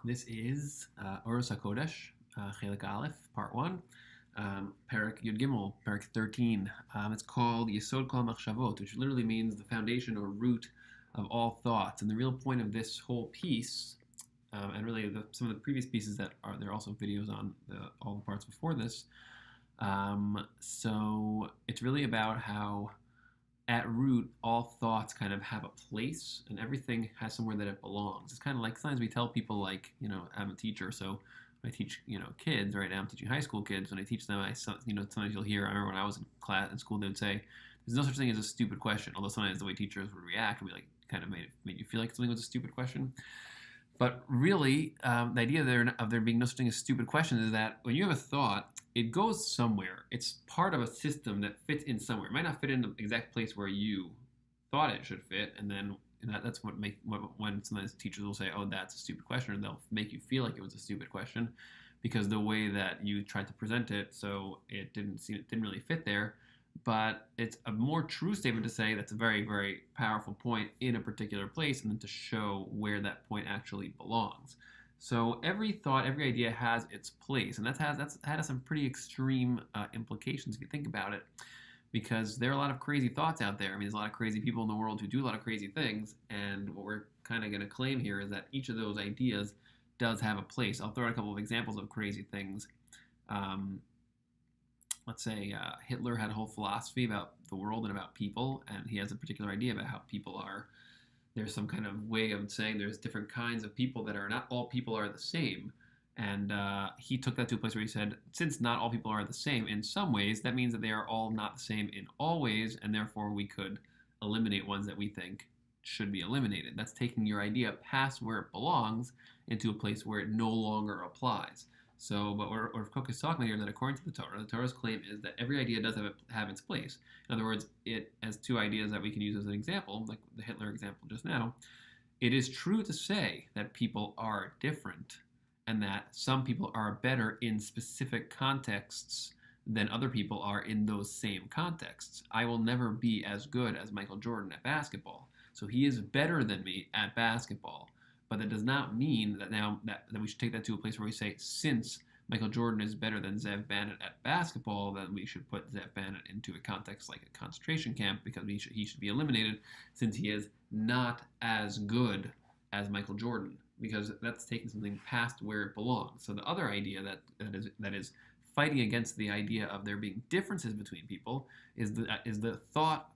This is Orot HaKodesh, Chelik Aleph, Part 1, Perek Yud Gimel, Perek 13. It's called Yesod Kol Machshavot, which literally means the foundation or root of all thoughts. And the real point of this whole piece, and really some of the previous pieces that are, there are also videos on all the parts before this. So it's really about how at root, all thoughts kind of have a place, and everything has somewhere that it belongs. It's kind of like sometimes we tell people, like, I'm a teacher, so when I teach, kids. Right now, I'm teaching high school kids. When I teach them, sometimes you'll hear. I remember when I was in school, they would say, "There's no such thing as a stupid question." Although sometimes the way teachers would react would be like, kind of made you feel like something was a stupid question. But really, the idea of there being no such thing as stupid questions is that when you have a thought, it goes somewhere. It's part of a system that fits in somewhere. It might not fit in the exact place where you thought it should fit, and then that's when sometimes teachers will say, "Oh, that's a stupid question," or they'll make you feel like it was a stupid question because the way that you tried to present it, so it didn't really fit there. But it's a more true statement to say that's a very, very powerful point in a particular place, and then to show where that point actually belongs. So every thought, every idea has its place, and that's had some pretty extreme implications if you think about it, because there are a lot of crazy thoughts out there. I mean, there's a lot of crazy people in the world who do a lot of crazy things, and what we're kind of going to claim here is that each of those ideas does have a place. I'll throw out a couple of examples of crazy things. Let's say Hitler had a whole philosophy about the world and about people, and he has a particular idea about how people are. There's some kind of way of saying there's different kinds of people that are not all people are the same. And he took that to a place where he said, since not all people are the same in some ways, that means that they are all not the same in all ways, and therefore we could eliminate ones that we think should be eliminated. That's taking your idea past where it belongs into a place where it no longer applies. So, but what Koch is talking about here is that according to the Torah's claim is that every idea does have its place. In other words, it has two ideas that we can use as an example, like the Hitler example just now. It is true to say that people are different and that some people are better in specific contexts than other people are in those same contexts. I will never be as good as Michael Jordan at basketball. So he is better than me at basketball. But that does not mean that now that we should take that to a place where we say, since Michael Jordan is better than Zev Bannon at basketball, then we should put Zev Bannon into a context like a concentration camp because he should be eliminated since he is not as good as Michael Jordan, because that's taking something past where it belongs. So the other idea that is fighting against the idea of there being differences between people is the thought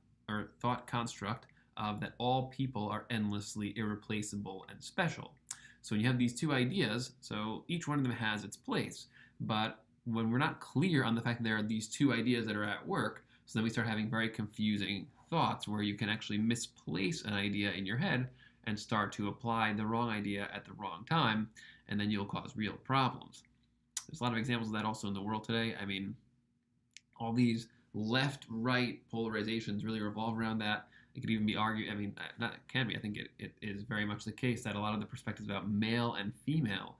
construct of that all people are endlessly irreplaceable and special. So when you have these two ideas, so each one of them has its place. But when we're not clear on the fact that there are these two ideas that are at work, so then we start having very confusing thoughts where you can actually misplace an idea in your head and start to apply the wrong idea at the wrong time, and then you'll cause real problems. There's a lot of examples of that also in the world today. I mean, all these left-right polarizations really revolve around that. It could even be argued, I mean, not it can be, I think it is very much the case that a lot of the perspectives about male and female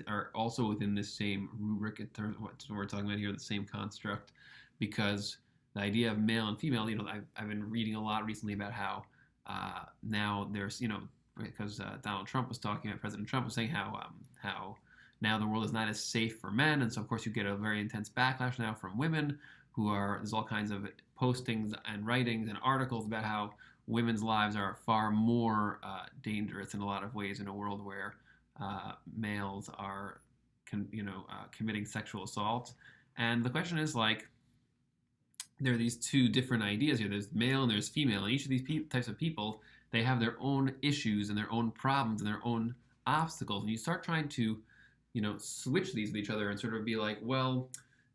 are also within this same rubric in terms of what we're talking about here, the same construct, because the idea of male and female, I've been reading a lot recently about how now there's, because Donald Trump was talking about, President Trump was saying how now the world is not as safe for men, and so of course you get a very intense backlash now from women there's all kinds of postings and writings and articles about how women's lives are far more dangerous in a lot of ways in a world where males are, committing sexual assault. And the question is, like, there are these two different ideas here. There's male and there's female, and each of these types of people, they have their own issues and their own problems and their own obstacles. And you start trying to, switch these with each other and sort of be like, well,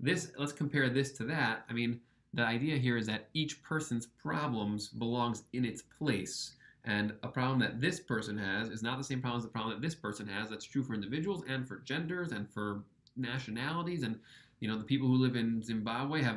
let's compare this to that. I mean, the idea here is that each person's problems belongs in its place. And a problem that this person has is not the same problem as the problem that this person has. That's true for individuals and for genders and for nationalities. And, the people who live in Zimbabwe have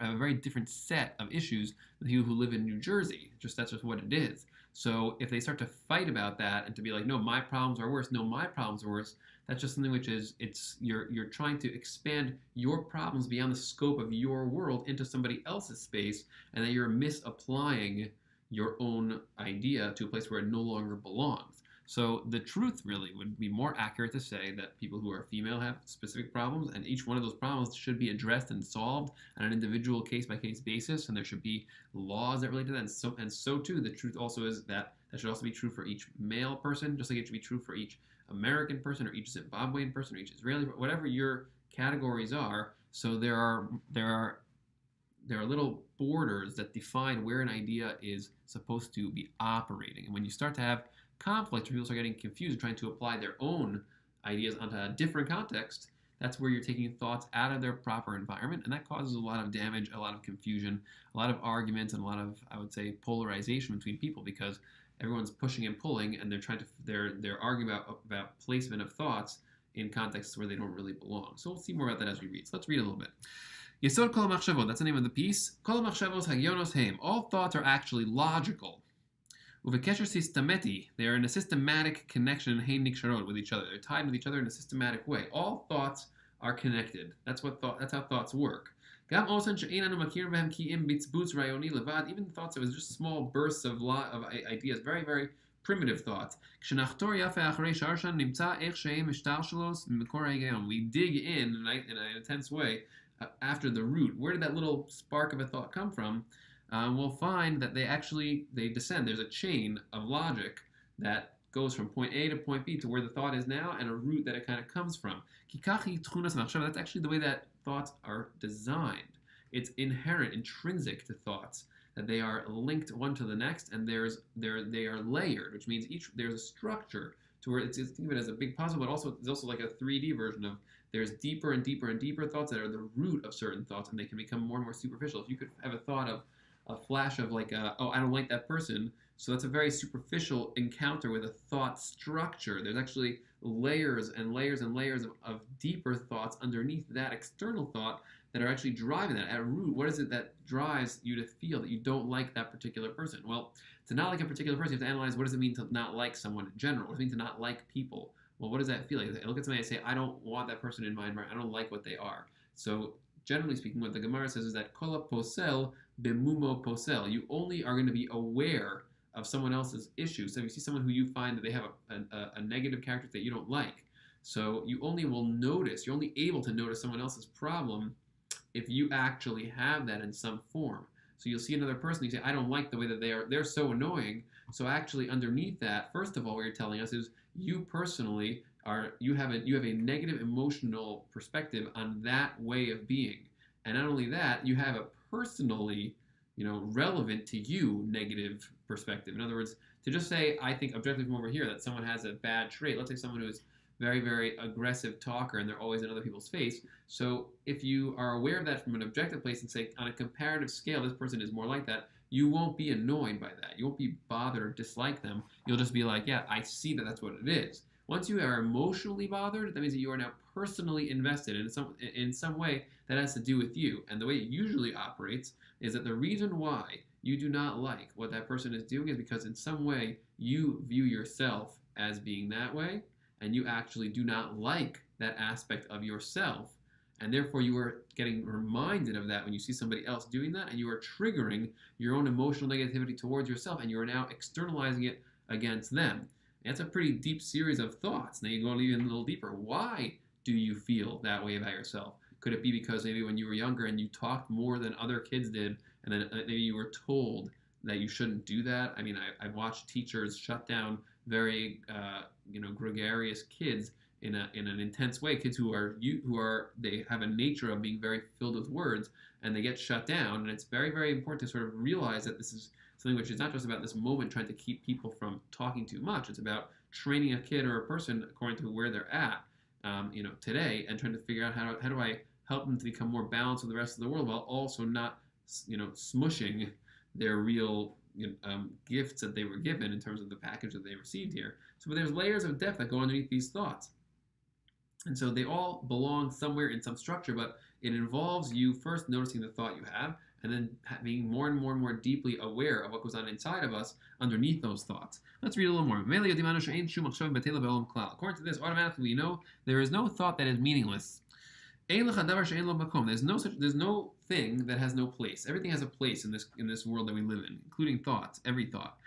a very different set of issues than the people who live in New Jersey. That's just what it is. So if they start to fight about that and to be like, no, my problems are worse, no, my problems are worse, that's just something which is, you're trying to expand your problems beyond the scope of your world into somebody else's space, and then you're misapplying your own idea to a place where it no longer belongs. So the truth really would be more accurate to say that people who are female have specific problems, and each one of those problems should be addressed and solved on an individual case-by-case basis, and there should be laws that relate to that. And so too, the truth also is that should also be true for each male person, just like it should be true for each American person or each Zimbabwean person or each Israeli, whatever your categories are. So there are little borders that define where an idea is supposed to be operating. And when you start to have conflict, where people start getting confused and trying to apply their own ideas onto a different context, that's where you're taking thoughts out of their proper environment, and that causes a lot of damage, a lot of confusion, a lot of arguments, and a lot of, I would say, polarization between people, because everyone's pushing and pulling, and they're arguing about placement of thoughts in contexts where they don't really belong. So we'll see more about that as we read. So let's read a little bit. Yesod kol machshavot, that's the name of the piece. Kol machshavot hagionos heim. All thoughts are actually logical. Uvekesher sistemeti, they are in a systematic connection, hein niksharot, with each other. They're tied with each other in a systematic way. All thoughts are connected. That's how thoughts work. Even thoughts that was just small bursts of ideas, very, very primitive thoughts. We dig in an intense way after the root. Where did that little spark of a thought come from? We'll find that they descend. There's a chain of logic that goes from point A to point B to where the thought is now, and a root that it kind of comes from. That's actually the way that thoughts are designed. It's inherent, intrinsic to thoughts, that they are linked one to the next, and they are layered, which means there's a structure to where think of it as a big puzzle, but also it's also like a 3D version of there's deeper and deeper and deeper thoughts that are the root of certain thoughts, and they can become more and more superficial. If you could have a thought of a flash of like, oh, I don't like that person, so that's a very superficial encounter with a thought structure. There's actually layers and layers and layers of deeper thoughts underneath that external thought that are actually driving that. At root, what is it that drives you to feel that you don't like that particular person? Well, to not like a particular person, you have to analyze, what does it mean to not like someone in general? What does it mean to not like people? Well, what does that feel like? I look at somebody and say, I don't want that person in my environment. I don't like what they are. So generally speaking, what the Gemara says is that kola posel bemumo posel. You only are going to be aware of someone else's issues. So if you see someone who you find that they have a negative character that you don't like, so you only will notice, you're only able to notice someone else's problem if you actually have that in some form. So you'll see another person, you say, I don't like the way that they're so annoying. So actually underneath that, first of all, what you're telling us is you personally you have a negative emotional perspective on that way of being. And not only that, you have a personally, relevant to you negative perspective. In other words, to just say, I think objectively from over here that someone has a bad trait, let's say someone who is very, very aggressive talker and they're always in other people's face. So if you are aware of that from an objective place and say, on a comparative scale, this person is more like that, you won't be annoyed by that. You won't be bothered or dislike them. You'll just be like, yeah, I see that that's what it is. Once you are emotionally bothered, that means that you are now personally invested in some way that has to do with you. And the way it usually operates is that the reason why you do not like what that person is doing is because in some way you view yourself as being that way, and you actually do not like that aspect of yourself, and therefore you are getting reminded of that when you see somebody else doing that, and you are triggering your own emotional negativity towards yourself, and you are now externalizing it against them. And that's a pretty deep series of thoughts. Now you go even a little deeper. Why do you feel that way about yourself? Could it be because maybe when you were younger and you talked more than other kids did, and then maybe you were told that you shouldn't do that? I mean, I've watched teachers shut down very gregarious kids in an intense way. Kids who they have a nature of being very filled with words, and they get shut down. And it's very, very important to sort of realize that this is something which is not just about this moment trying to keep people from talking too much. It's about training a kid or a person according to where they're at, today, and trying to figure out how do I help them to become more balanced with the rest of the world while also not, smushing their real gifts that they were given in terms of the package that they received here. So there's layers of depth that go underneath these thoughts. And so they all belong somewhere in some structure, but it involves you first noticing the thought you have, and then being more and more and more deeply aware of what goes on inside of us underneath those thoughts. Let's read a little more. According to this, automatically we know there is no thought that is meaningless. There's no thing that has no place. Everything has a place in this world that we live in, including thoughts, every thought.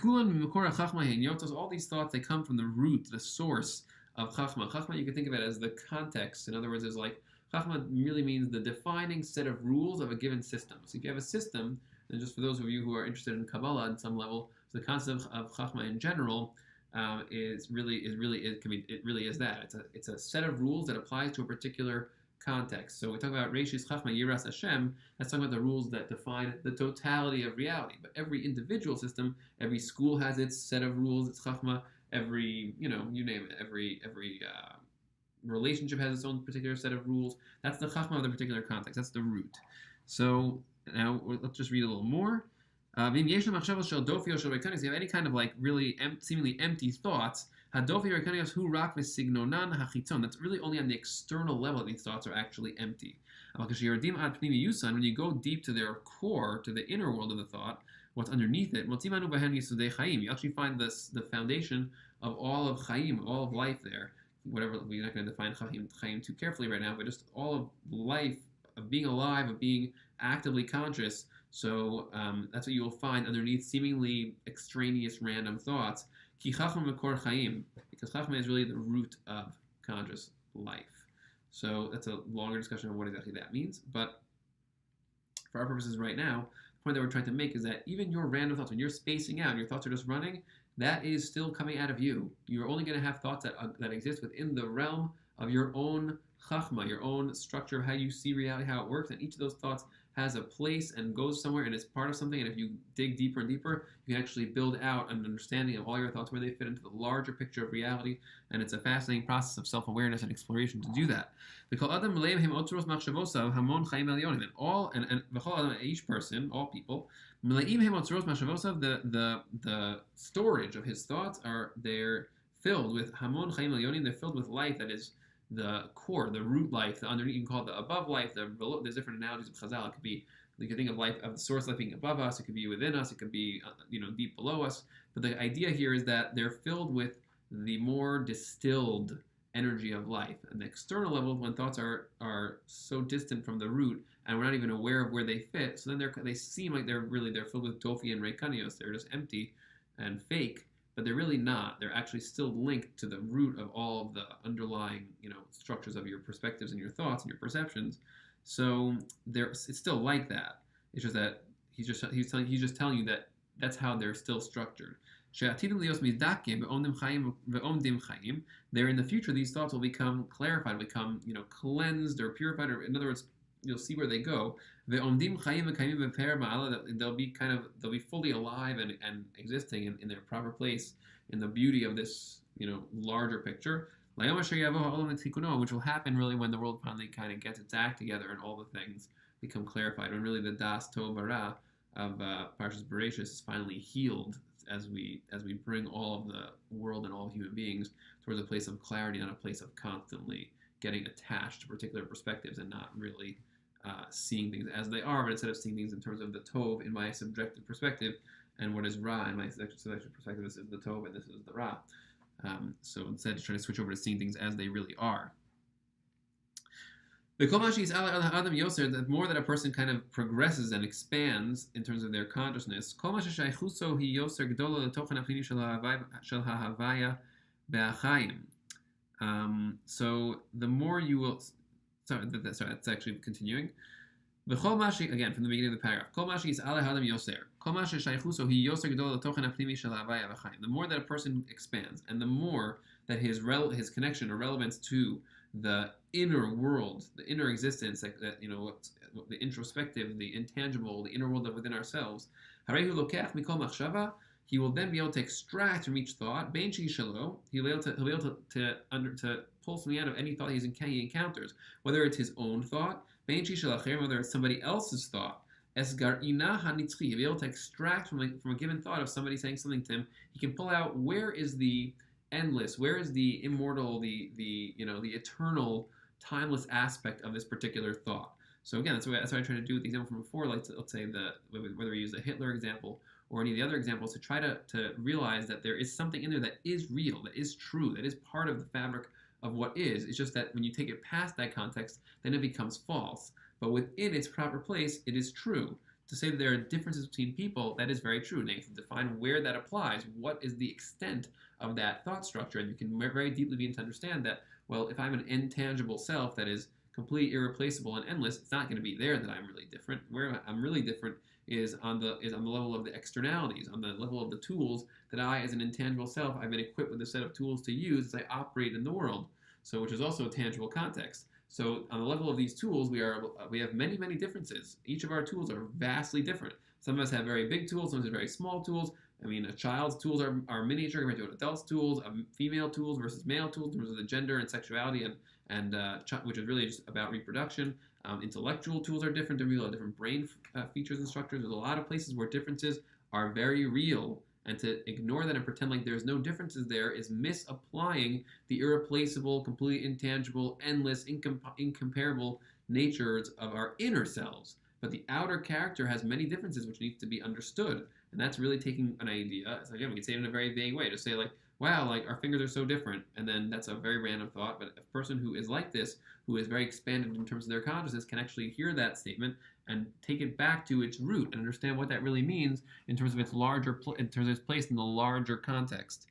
All these thoughts, they come from the root, the source of chachma. Chachma, you can think of it as the context. In other words, is like chachma really means the defining set of rules of a given system. So if you have a system, and just for those of you who are interested in Kabbalah at some level, so the concept of chachma in general it really is that it's a set of rules that applies to a particular context. So we talk about Reishis Chachma Yiras Hashem. That's talking about the rules that define the totality of reality. But every individual system, every school has its set of rules. It's Chachma. Every you name it. Every relationship has its own particular set of rules. That's the Chachma of the particular context. That's the root. So now let's just read a little more. If you have any kind of like really seemingly empty thoughts, that's really only on the external level that these thoughts are actually empty. When you go deep to their core, to the inner world of the thought, what's underneath it, you actually find the foundation of all of Chaim, all of life there. Whatever, we're not going to define Chaim too carefully right now, but just all of life, of being alive, of being actively conscious. So that's what you will find underneath seemingly extraneous random thoughts. Ki chachma mekor chaim, because chachma is really the root of conscious life. So that's a longer discussion of what exactly that means. But for our purposes right now, the point that we're trying to make is that even your random thoughts, when you're spacing out and your thoughts are just running, that is still coming out of you. You're only going to have thoughts that exist within the realm of your own chachma, your own structure of how you see reality, how it works, and each of those thoughts has a place and goes somewhere and is part of something. And if you dig deeper and deeper, you can actually build out an understanding of all your thoughts, where they fit into the larger picture of reality. And it's a fascinating process of self-awareness and exploration to do that. And each person, all people, the storage of his thoughts they're filled with hamon chaim elyonim. They're filled with life that is the core, the root life, the underneath. You can call it the above life, there's different analogies of Chazal. It could be, you can think of life, of the source life being above us. It could be within us. It could be, deep below us. But the idea here is that they're filled with the more distilled energy of life. And the external level, when thoughts are so distant from the root, and we're not even aware of where they fit, so then they seem like they're filled with tofi and reikanios. They're just empty and fake. But they're really not. They're actually still linked to the root of all of the underlying, structures of your perspectives and your thoughts and your perceptions. So it's still like that. It's just that he's just telling you that that's how they're still structured. There in the future, these thoughts will become clarified, become cleansed or purified, or in other words, you'll see where they go. They'll be fully alive and existing in their proper place in the beauty of this larger picture. Which will happen really when the world finally kind of gets its act together and all the things become clarified. When really the Das Tov Bara of Parshas Bereshis is finally healed as we bring all of the world and all human beings towards a place of clarity, not a place of constantly getting attached to particular perspectives and not really seeing things as they are, but instead of seeing things in terms of the Tov in my subjective perspective, and what is Ra in my subjective perspective, this is the Tov and this is the Ra. So instead, trying to switch over to seeing things as they really are. The more that a person kind of progresses and expands in terms of their consciousness, so the more you will. Sorry, that's actually continuing. Again, from the beginning of the paragraph. The more that a person expands, and the more that his connection or relevance to the inner world, the inner existence, the introspective, the intangible, the inner world of within ourselves, he will then be able to extract from each thought, he'll be able to pull something out of any thought he encounters, whether it's his own thought, whether it's somebody else's thought. He'll be able to extract from a given thought of somebody saying something to him. He can pull out where is the endless, where is the immortal, the eternal, timeless aspect of this particular thought. So again, that's what I tried to do with the example from before. Let's say whether we use the Hitler example or any of the other examples, to try to realize that there is something in there that is real, that is true, that is part of the fabric of what is. It's just that when you take it past that context, then it becomes false. But within its proper place, it is true. To say that there are differences between people, that is very true. Now you have to define where that applies. What is the extent of that thought structure? And you can very deeply begin to understand that, well, if I'm an intangible self that is completely irreplaceable and endless, it's not going to be there that I'm really different. Where I'm really different is on the level of the externalities, on the level of the tools that I, as an intangible self, I've been equipped with a set of tools to use as I operate in the world. So, which is also a tangible context. So, on the level of these tools, we have many differences. Each of our tools are vastly different. Some of us have very big tools, some of us have very small tools. I mean, a child's tools are miniature compared to an adult's tools. Female tools versus male tools in terms of the gender and sexuality, and which is really just about reproduction. Intellectual tools are different. People have different brain features and structures. There's a lot of places where differences are very real, and to ignore that and pretend like there's no differences there is misapplying the irreplaceable, completely intangible, endless, incomparable natures of our inner selves. But the outer character has many differences which needs to be understood. And that's really taking an idea. So again, we can say it in a very vague way. Just say like, wow, like our fingers are so different. And then that's a very random thought. But a person who is like this, who is very expanded in terms of their consciousness, can actually hear that statement and take it back to its root and understand what that really means in terms of its in terms of its place in the larger context.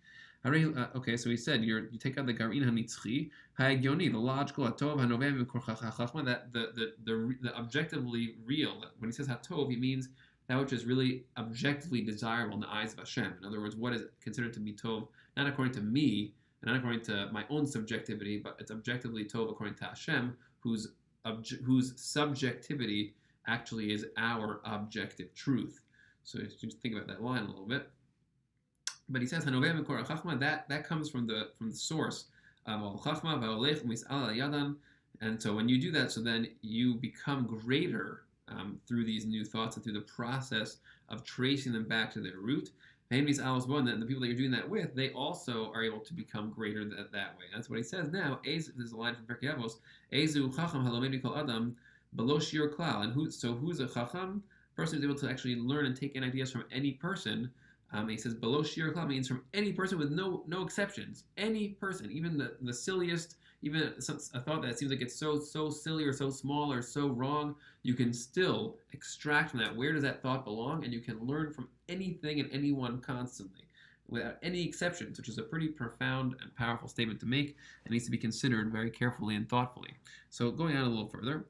Okay, so he said you take out the garin hanitzchi, hagioni, the logical hatov hanovem chachma, that the objectively real. When he says hatov, he means that which is really objectively desirable in the eyes of Hashem. In other words, what is considered to be tov, not according to me, and not according to my own subjectivity, but it's objectively tov according to Hashem, whose subjectivity actually is our objective truth. So just think about that line a little bit. But he says that comes from the source of chachma, and so when you do that, so then you become greater through these new thoughts and through the process of tracing them back to their root. And the people that you're doing that with, they also are able to become greater that way. That's what he says now. There's a line from Pirkei Avos. Ezu chacham halomedi kol adam below shir klal. And who's a chacham? Person who's able to actually learn and take in ideas from any person. He says below shir klal means from any person with no exceptions. Any person, even the silliest, even a thought that seems like it's so silly or so small or so wrong, you can still extract from that where does that thought belong, and you can learn from anything and anyone constantly without any exceptions, which is a pretty profound and powerful statement to make and needs to be considered very carefully and thoughtfully. So going on a little further,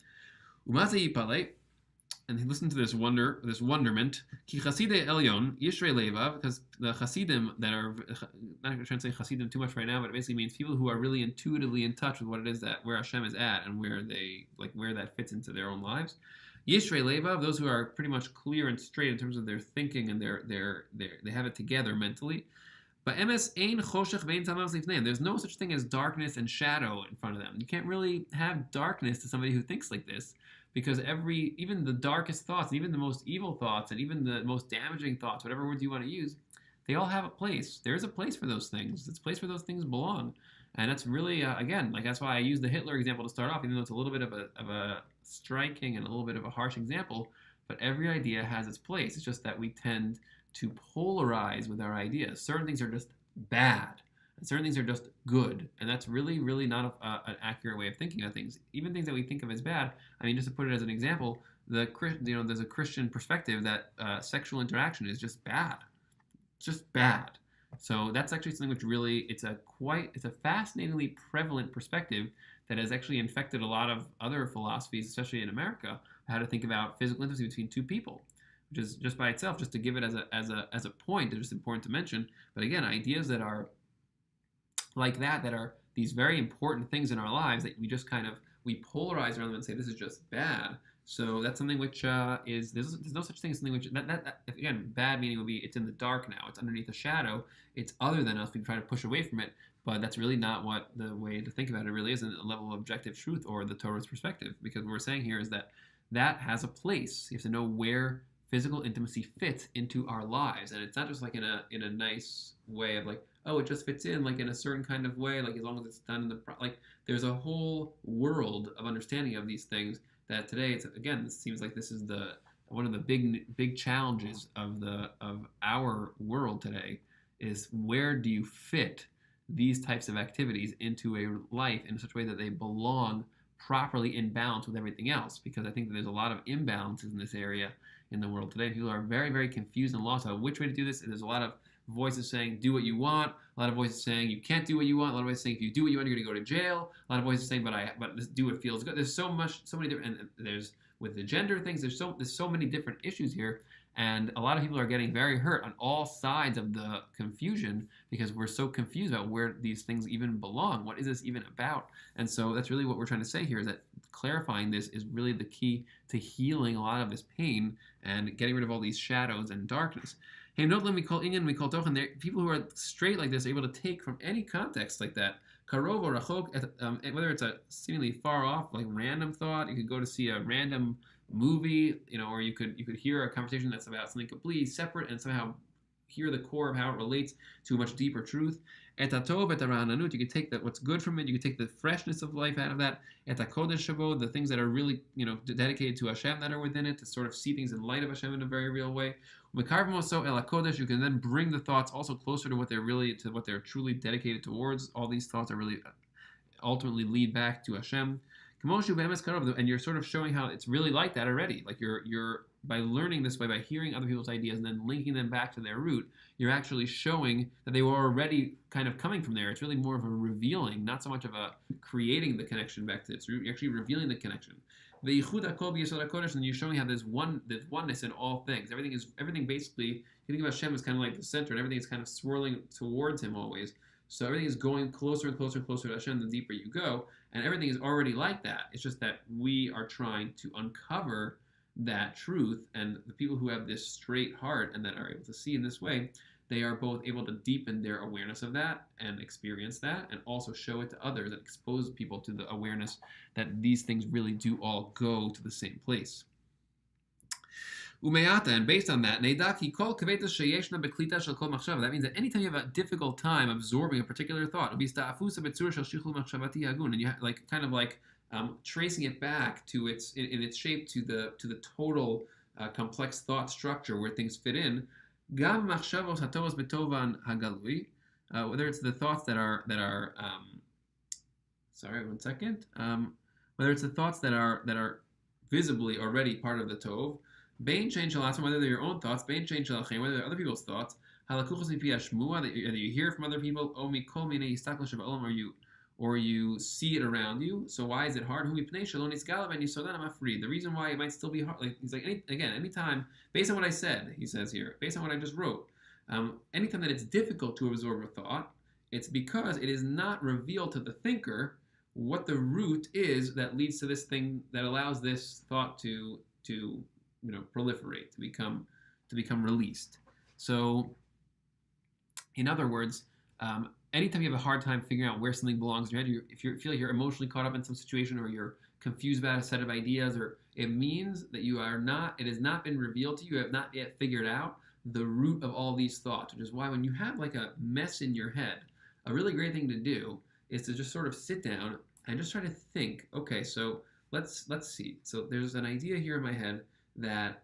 and listen to this wonderment. Ki Chasidei Elyon Yishrei Levav, because the Chasidim that are, I'm not going to translate Chasidim too much right now, but it basically means people who are really intuitively in touch with what it is that where Hashem is at and where that fits into their own lives. Yishrei Levav, those who are pretty much clear and straight in terms of their thinking and they have it together mentally. But MS ein choshech vein tamav lifneim. There's no such thing as darkness and shadow in front of them. You can't really have darkness to somebody who thinks like this, because even the darkest thoughts, and even the most evil thoughts, and even the most damaging thoughts, whatever words you want to use, they all have a place. There's a place for those things. It's a place where those things belong. And that's really, again, like that's why I use the Hitler example to start off, even though it's a little bit of a striking and a little bit of a harsh example. But every idea has its place. It's just that we tend to polarize with our ideas. Certain things are just bad, and certain things are just good, and that's really, really not an accurate way of thinking of things. Even things that we think of as bad. I mean, just to put it as an example, there's a Christian perspective that sexual interaction is just bad. It's just bad. So that's actually something which really it's a fascinatingly prevalent perspective that has actually infected a lot of other philosophies, especially in America, how to think about physical intimacy between two people, which is just by itself, just to give it as a point, it's just important to mention. But again, ideas that are like that are these very important things in our lives that we polarize around them and say this is just bad. So that's something which there's no such thing as something which that again, bad meaning would be it's in the dark now, it's underneath a shadow, it's other than us, we try to push away from it, but that's really not what the way to think about it really isn't a level of objective truth or the Torah's perspective, because what we're saying here is that has a place. You have to know where physical intimacy fits into our lives, and it's not just like in a nice way of like, oh, it just fits in like in a certain kind of way, like as long as it's done in there's a whole world of understanding of these things that today it seems like this is one of the big challenges of our world today is where do you fit these types of activities into a life in such a way that they belong properly in balance with everything else. Because I think that there's a lot of imbalances in this area in the world today. People are very, very confused and lost about which way to do this. And there's a lot of voices saying do what you want, a lot of voices saying you can't do what you want, a lot of voices saying if you do what you want you're going to go to jail, a lot of voices saying but do what feels good. There's so many different, and there's with the gender things, there's so many different issues here, and a lot of people are getting very hurt on all sides of the confusion because we're so confused about where these things even belong. What is this even about? And so that's really what we're trying to say here, is that clarifying this is really the key to healing a lot of this pain and getting rid of all these shadows and darkness. Hey, note, we call Inyan, we call Tochen. People who are straight like this are able to take from any context like that. Karov or Rachok, whether it's a seemingly far off, like random thought, you could go to see a random movie, or you could hear a conversation that's about something completely separate and somehow hear the core of how it relates to a much deeper truth. Et hatov, et harananut, you could take what's good from it, you could take the freshness of life out of that. Et hakodesh shabo, the things that are really, dedicated to Hashem that are within it, to sort of see things in light of Hashem in a very real way. Mekarvim also el hakodesh, you can then bring the thoughts also closer to what they're truly dedicated towards. All these thoughts are really ultimately lead back to Hashem. And you're sort of showing how it's really like that already. Like you're by learning this way, by hearing other people's ideas and then linking them back to their root, you're actually showing that they were already kind of coming from there. It's really more of a revealing, not so much of a creating the connection back to its root. You're actually revealing the connection. And you're showing how there's oneness in all things. Everything basically, you think about Hashem as kind of like the center, and everything is kind of swirling towards him always. So everything is going closer and closer and closer to Hashem the deeper you go, and everything is already like that. It's just that we are trying to uncover that truth, and the people who have this straight heart and that are able to see in this way, they are both able to deepen their awareness of that and experience that, and also show it to others and expose people to the awareness that these things really do all go to the same place. Umeata, and based on that, that means that anytime you have a difficult time absorbing a particular thought, and you tracing it back to its in its shape to the total complex thought structure where things fit in, whether it's the thoughts that are whether it's the thoughts that are visibly already part of the tov, whether they're your own thoughts, whether they're other people's thoughts, that you hear from other people, or you see it around you. So why is it hard? The reason why it might still be hard, he's like, anytime, based on what I said, he says here, based on what I just wrote, anytime that it's difficult to absorb a thought, it's because it is not revealed to the thinker what the root is that leads to this thing that allows this thought to proliferate, to become released. So, in other words, anytime you have a hard time figuring out where something belongs in your head, if you feel like you're emotionally caught up in some situation, or you're confused about a set of ideas, or it means that it has not been revealed to you, you have not yet figured out the root of all these thoughts, which is why when you have like a mess in your head, a really great thing to do is to just sort of sit down and just try to think, okay, so let's see. So there's an idea here in my head that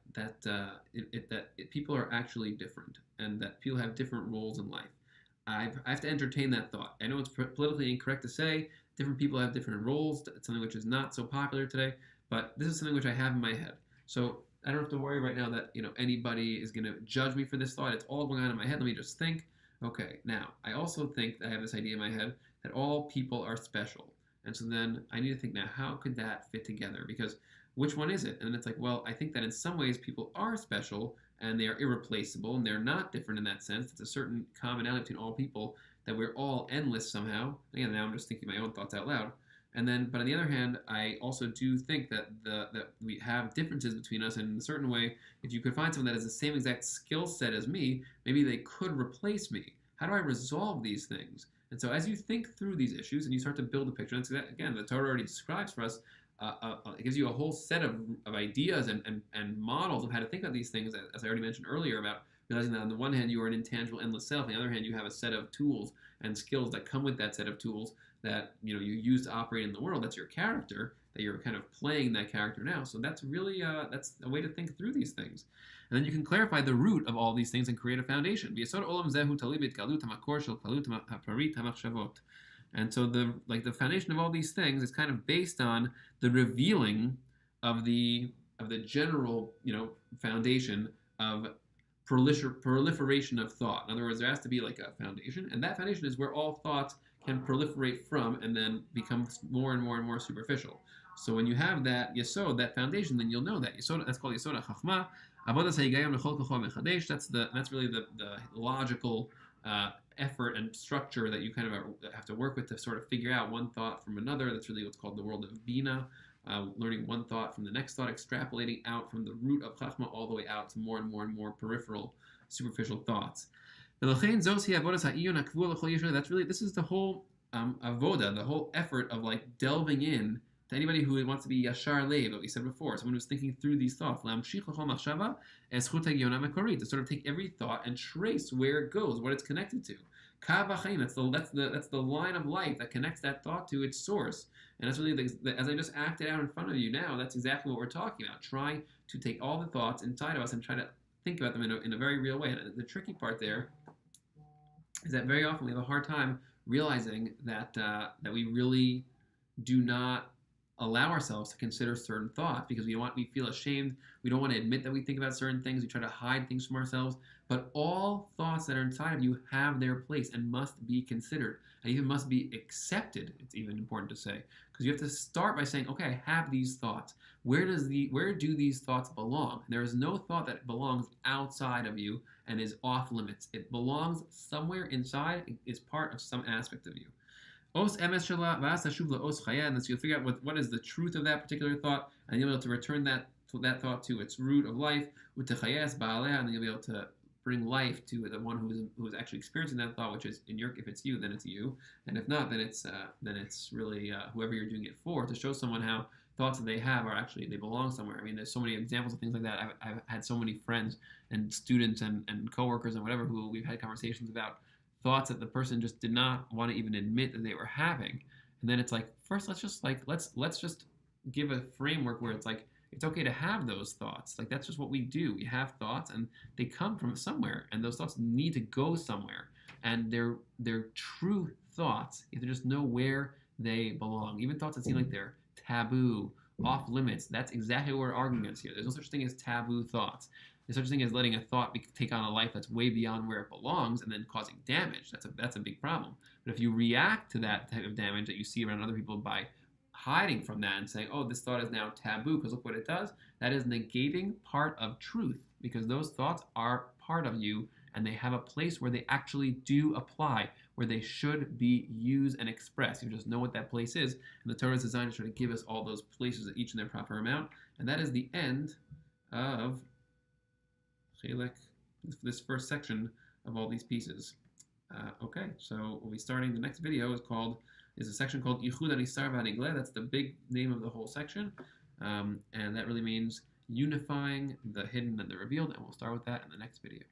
people are actually different, and that people have different roles in life. I have to entertain that thought. I know it's politically incorrect to say different people have different roles. It's something which is not so popular today, but this is something which I have in my head. So I don't have to worry right now that anybody is going to judge me for this thought. It's all going on in my head. Let me just think. Okay, now I also think that I have this idea in my head that all people are special, and so then I need to think, now how could that fit together? Because which one is it? And then it's like, well, I think that in some ways people are special and they are irreplaceable and they're not different in that sense. It's a certain commonality between all people, that we're all endless somehow. Again, now I'm just thinking my own thoughts out loud. And then, but on the other hand, I also do think that that we have differences between us, and in a certain way, if you could find someone that has the same exact skill set as me, maybe they could replace me. How do I resolve these things? And so as you think through these issues and you start to build a picture, and again, the Torah already describes for us, it gives you a whole set of ideas and models of how to think about these things, as I already mentioned earlier, about realizing that on the one hand you are an intangible, endless self, on the other hand you have a set of tools and skills that come with that set of tools that you use to operate in the world. That's your character, that you're kind of playing that character now. So that's really that's a way to think through these things. And then you can clarify the root of all these things and create a foundation. And so the foundation of all these things is kind of based on the revealing of the general foundation of proliferation of thought. In other words, there has to be like a foundation, and that foundation is where all thoughts can proliferate from and then become more and more and more superficial. So when you have that yesod, that foundation, then you'll know that yesod. That's called yesod hachma. Avodas hayigayon lechol kocho mechadesh. That's really the logical effort and structure that you kind of have to work with to sort of figure out one thought from another. That's really what's called the world of bina. Learning one thought from the next thought, extrapolating out from the root of chachma all the way out to more and more and more peripheral, superficial thoughts. That's really, this is the whole avoda, the whole effort of like delving in to anybody who wants to be yashar lev, what we said before, someone who's thinking through these thoughts. To sort of take every thought and trace where it goes, what it's connected to. That's the line of life that connects that thought to its source. And that's really, as I just acted out in front of you now, that's exactly what we're talking about. Try to take all the thoughts inside of us and try to think about them in a very real way. And the tricky part there is that very often we have a hard time realizing that we really do not allow ourselves to consider certain thoughts because we feel ashamed. We don't want to admit that we think about certain things. We try to hide things from ourselves. But all thoughts that are inside of you have their place and must be considered, and even must be accepted. It's even important to say, because you have to start by saying, okay, I have these thoughts. Where do these thoughts belong? There is no thought that belongs outside of you and is off limits. It belongs somewhere inside. It is part of some aspect of you. Os emes shela v'as tashuv la'os chaya, and so you'll figure out what is the truth of that particular thought, and you'll be able to return that thought to its root of life, u'techayes ba'aleh, and then you'll be able to bring life to the one who is actually experiencing that thought, which is if it's you, then it's you, and if not, then it's really whoever you're doing it for, to show someone how thoughts that they have are actually, they belong somewhere. I mean, there's so many examples of things like that. I've had so many friends and students and coworkers and whatever who we've had conversations about thoughts that the person just did not want to even admit that they were having, and then it's like, first let's just give a framework where it's like, it's okay to have those thoughts. Like, that's just what we do. We have thoughts, and they come from somewhere, and those thoughts need to go somewhere. And they're true thoughts. You have to just know where they belong. Even thoughts that seem like they're taboo, off limits. That's exactly what we're arguing against here. There's no such thing as taboo thoughts. There's such thing as letting a thought take on a life that's way beyond where it belongs and then causing damage. That's a big problem. But if you react to that type of damage that you see around other people by hiding from that and saying, oh, this thought is now taboo because look what it does, that is negating part of truth, because those thoughts are part of you and they have a place where they actually do apply, where they should be used and expressed. You just know what that place is, and the Torah is designed to try to give us all those places, each in their proper amount. And that is the end of this first section of all these pieces. Okay, so we'll be starting the next video is a section called Yichud Anisar V'Anigleh. That's the big name of the whole section, and that really means unifying the hidden and the revealed, and we'll start with that in the next video.